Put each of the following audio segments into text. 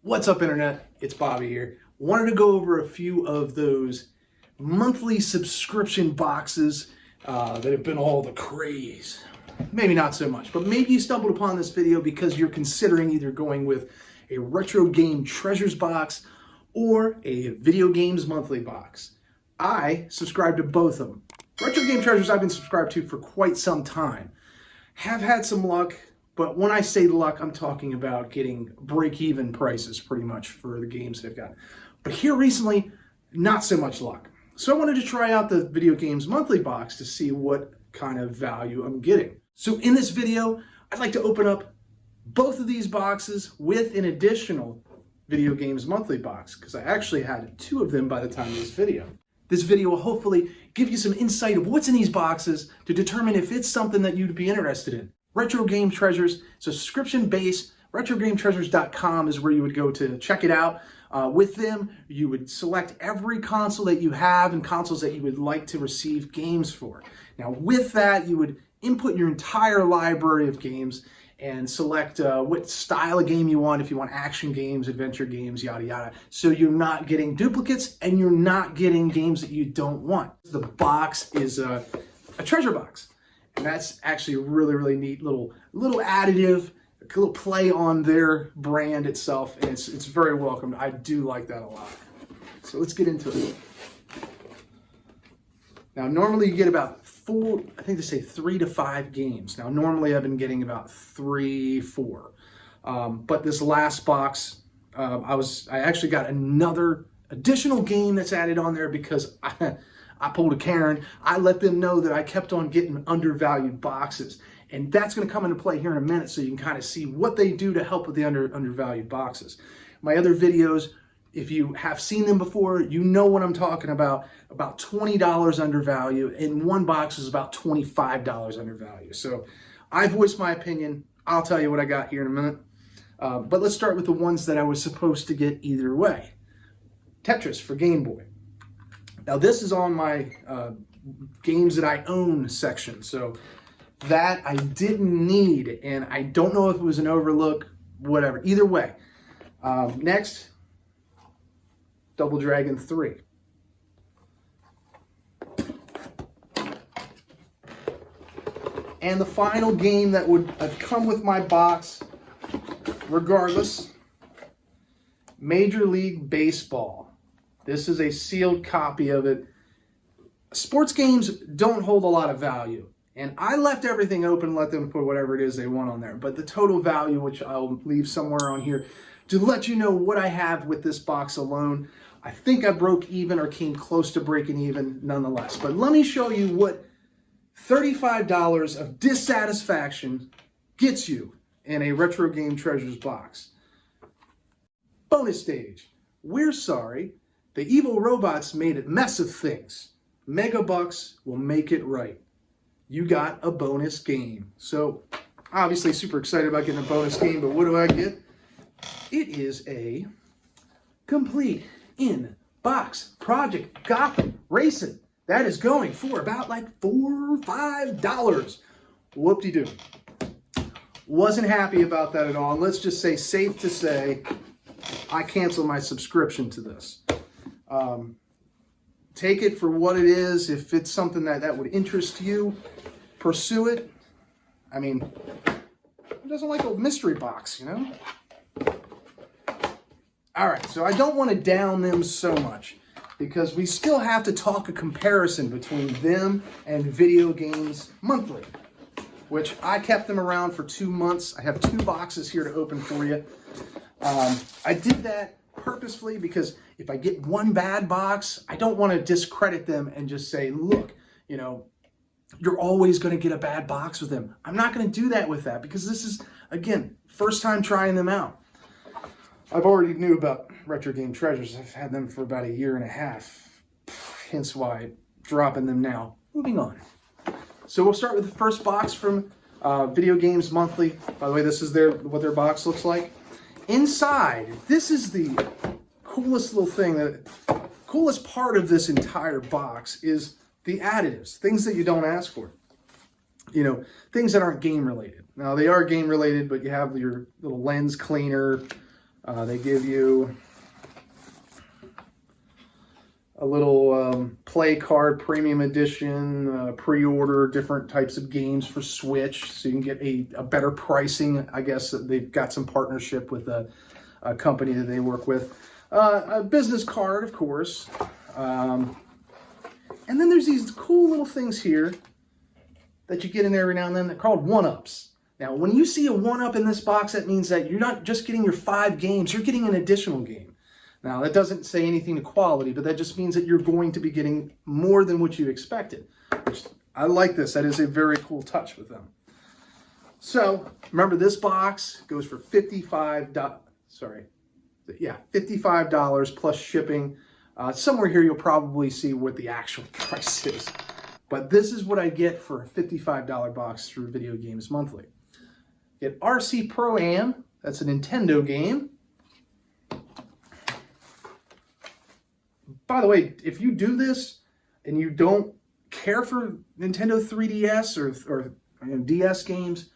What's up, Internet? It's Bobby here. Wanted to go over a few of those monthly subscription boxes that have been all the craze. Maybe not so much, but maybe you stumbled upon this video because you're considering either going with a retro game treasures box or a video games monthly box. I subscribe to both of them. Retro game treasures I've been subscribed to for quite some time. Have had some luck. But when I say luck, I'm talking about getting break-even prices pretty much for the games they've got. But here recently, not so much luck. So I wanted to try out the video games monthly box to see what kind of value I'm getting. So in this video, I'd like to open up both of these boxes with an additional video games monthly box, because I actually had two of them by the time of this video. This video will hopefully give you some insight of what's in these boxes to determine if it's something that you'd be interested in. Retro Game Treasures, subscription-based. RetroGameTreasures.com is where you would go to check it out. With them, you would select every console that you have and consoles that you would like to receive games for. Now, with that, you would input your entire library of games and select what style of game you want, if you want action games, adventure games, yada yada. So you're not getting duplicates and you're not getting games that you don't want. The box is a treasure box. And that's actually a really, really neat little additive, a little play on their brand itself, and it's very welcomed. I do like that a lot. So let's get into it. Now, normally you get about I think they say 3 to 5 games. Now, normally I've been getting about 3, 4. But this last box, I actually got another additional game that's added on there because I pulled a Karen. I let them know that I kept on getting undervalued boxes. And that's going to come into play here in a minute so you can kind of see what they do to help with the undervalued boxes. My other videos, if you have seen them before, you know what I'm talking about $20 undervalue, and one box is about $25 undervalue. So I voiced my opinion. I'll tell you what I got here in a minute. But let's start with the ones that I was supposed to get either way. Tetris for Game Boy. Now, this is on my games that I own section, so that I didn't need, and I don't know if it was an overlook, whatever. Either way. Next, Double Dragon 3. And the final game that would have come with my box, regardless, Major League Baseball. This is a sealed copy of it. Sports games don't hold a lot of value. And I left everything open, let them put whatever it is they want on there. But the total value, which I'll leave somewhere on here, to let you know what I have with this box alone, I think I broke even or came close to breaking even nonetheless. But let me show you what $35 of dissatisfaction gets you in a Retro Game Treasures box. Bonus stage. We're sorry. The evil robots made a mess of things. Megabucks will make it right. You got a bonus game. So, obviously super excited about getting a bonus game, but what do I get? It is a complete in-box Project Gotham Racing. That is going for about like $4 or $5. Whoop-de-doo. Wasn't happy about that at all. Let's just say, safe to say, I canceled my subscription to this. Take it for what it is. If it's something that would interest you, pursue it. I mean, who doesn't like a mystery box, you know? All right, so I don't want to down them so much because we still have to talk a comparison between them and Video Games Monthly, which I kept them around for 2 months. I have 2 boxes here to open for you. I did that purposefully because if I get one bad box, I don't want to discredit them and just say, look, you know, you're always going to get a bad box with them. I'm not going to do that with that because this is, again, first time trying them out. I've already knew about Retro Game Treasures. I've had them for about 1.5 years, hence why I'm dropping them now. Moving on. So we'll start with the first box from Video Games Monthly. By the way, this is what their box looks like. Inside, this is the coolest little thing, coolest part of this entire box is the additives, things that you don't ask for. You know, things that aren't game related. Now, they are game related, but you have your little lens cleaner, They give you a little play card, premium edition, pre-order different types of games for Switch, so you can get a better pricing. I guess they've got some partnership with a company that they work with. A business card, of course. And then there's these cool little things here that you get in there every now and then. They're called one-ups. Now, when you see a one-up in this box, that means that you're not just getting your 5 games, you're getting an additional game. Now, that doesn't say anything to quality, but that just means that you're going to be getting more than what you expected. Which, I like this. That is a very cool touch with them. So, remember, this box goes for $55 plus shipping. Somewhere here, you'll probably see what the actual price is. But this is what I get for a $55 box through Video Games Monthly. Get RC Pro-Am. That's a Nintendo game. By the way, if you do this and you don't care for Nintendo 3DS or DS games,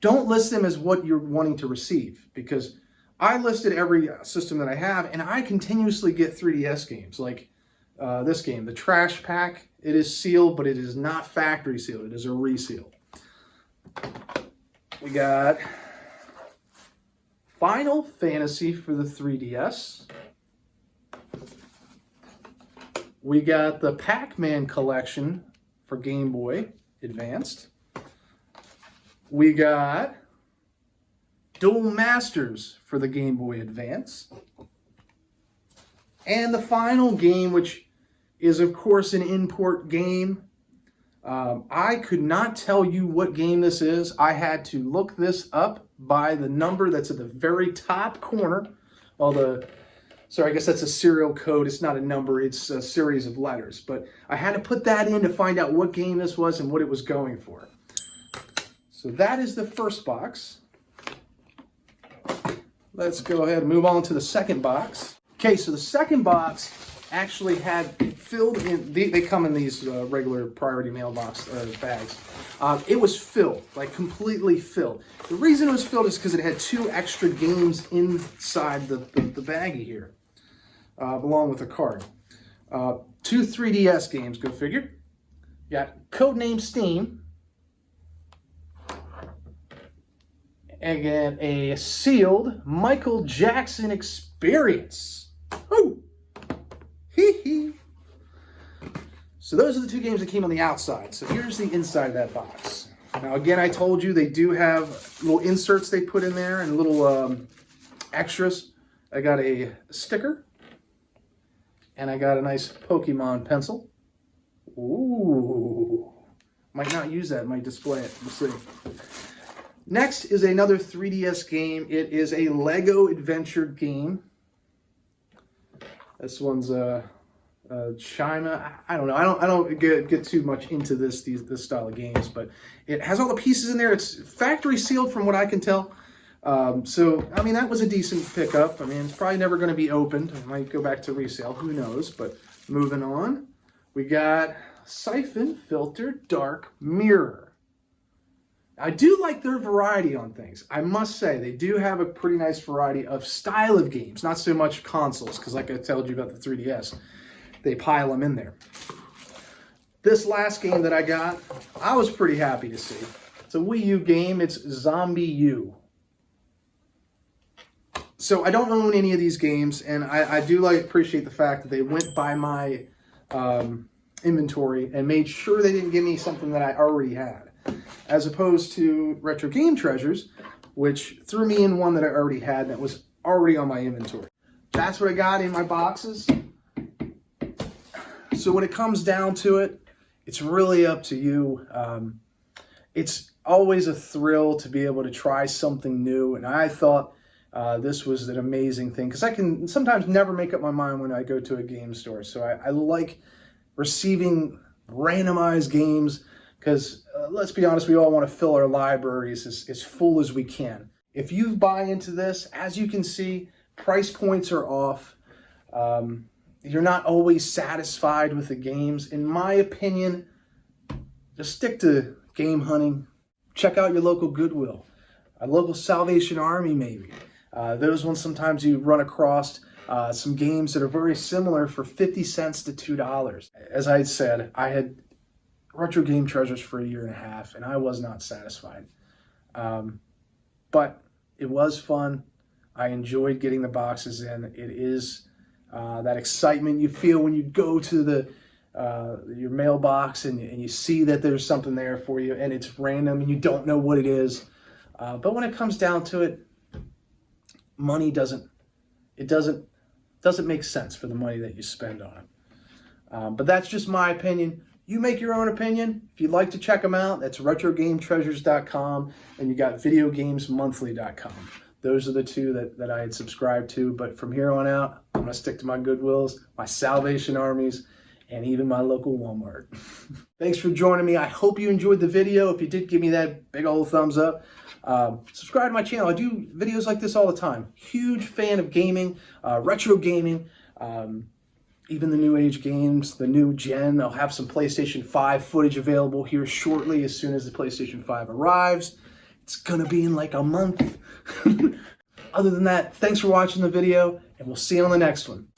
don't list them as what you're wanting to receive, because I listed every system that I have, and I continuously get 3DS games, like this game, the Trash Pack. It is sealed, but it is not factory sealed. It is a reseal. We got Final Fantasy for the 3DS. We got the Pac-Man collection for Game Boy Advanced. We got Dual Masters for the Game Boy Advance. And the final game, which is, of course, an import game. I could not tell you what game this is. I had to look this up by the number that's at the very top corner. Sorry, I guess that's a serial code. It's not a number. It's a series of letters. But I had to put that in to find out what game this was and what it was going for. So that is the first box. Let's go ahead and move on to the second box. Okay, so the second box actually had filled in, they come in these regular priority mailbox bags. It was filled, like completely filled. The reason it was filled is because it had 2 extra games inside the baggie here, along with a card. 2 3DS games, go figure. You got Codename Steam. And a sealed Michael Jackson Experience. Ooh! Hee hee! So those are the 2 games that came on the outside. So here's the inside of that box. Now again, I told you they do have little inserts they put in there and little extras. I got a sticker. And I got a nice Pokemon pencil. Ooh! Might not use that, might display it. We'll see. Next is another 3DS game. It is a Lego adventure game. This one's China. I don't know. I don't get too much into this style of games, but it has all the pieces in there. It's factory sealed from what I can tell. So I mean, that was a decent pickup. I mean, it's probably never going to be opened. It might go back to resale. Who knows? But moving on, we got Siphon Filter Dark Mirror. I do like their variety on things. I must say, they do have a pretty nice variety of style of games, not so much consoles, because like I told you about the 3DS, they pile them in there. This last game that I got, I was pretty happy to see. It's a Wii U game. It's Zombie U. So I don't own any of these games, and I do appreciate the fact that they went by my inventory and made sure they didn't give me something that I already had, as opposed to Retro Game Treasures, which threw me in one that I already had that was already on my inventory. That's what I got in my boxes. So when it comes down to it, it's really up to you. It's always a thrill to be able to try something new, and I thought this was an amazing thing, because I can sometimes never make up my mind when I go to a game store. So I like receiving randomized games, because let's be honest, we all want to fill our libraries as full as we can. If you buy into this, as you can see, price points are off. You're not always satisfied with the games. In my opinion, just stick to game hunting. Check out your local Goodwill, a local Salvation Army maybe. Those ones, sometimes you run across some games that are very similar for 50 cents to $2. As I had said, I had Retro Game Treasures for a year and a half, and I was not satisfied. But it was fun. I enjoyed getting the boxes in. It is that excitement you feel when you go to your mailbox and you see that there's something there for you, and it's random and you don't know what it is. But when it comes down to it, money doesn't make sense for the money that you spend on it. But that's just my opinion. You make your own opinion. If you'd like to check them out, that's retrogametreasures.com, and you got videogamesmonthly.com. Those are the two that I had subscribed to. But from here on out, I'm going to stick to my Goodwills, my Salvation Armies, and even my local Walmart. Thanks for joining me. I hope you enjoyed the video. If you did, give me that big old thumbs up. Subscribe to my channel. I do videos like this all the time. Huge fan of gaming, retro gaming, even the new age games, the new gen. I'll have some PlayStation 5 footage available here shortly as soon as the PlayStation 5 arrives. It's going to be in like a month. Other than that, thanks for watching the video, and we'll see you on the next one.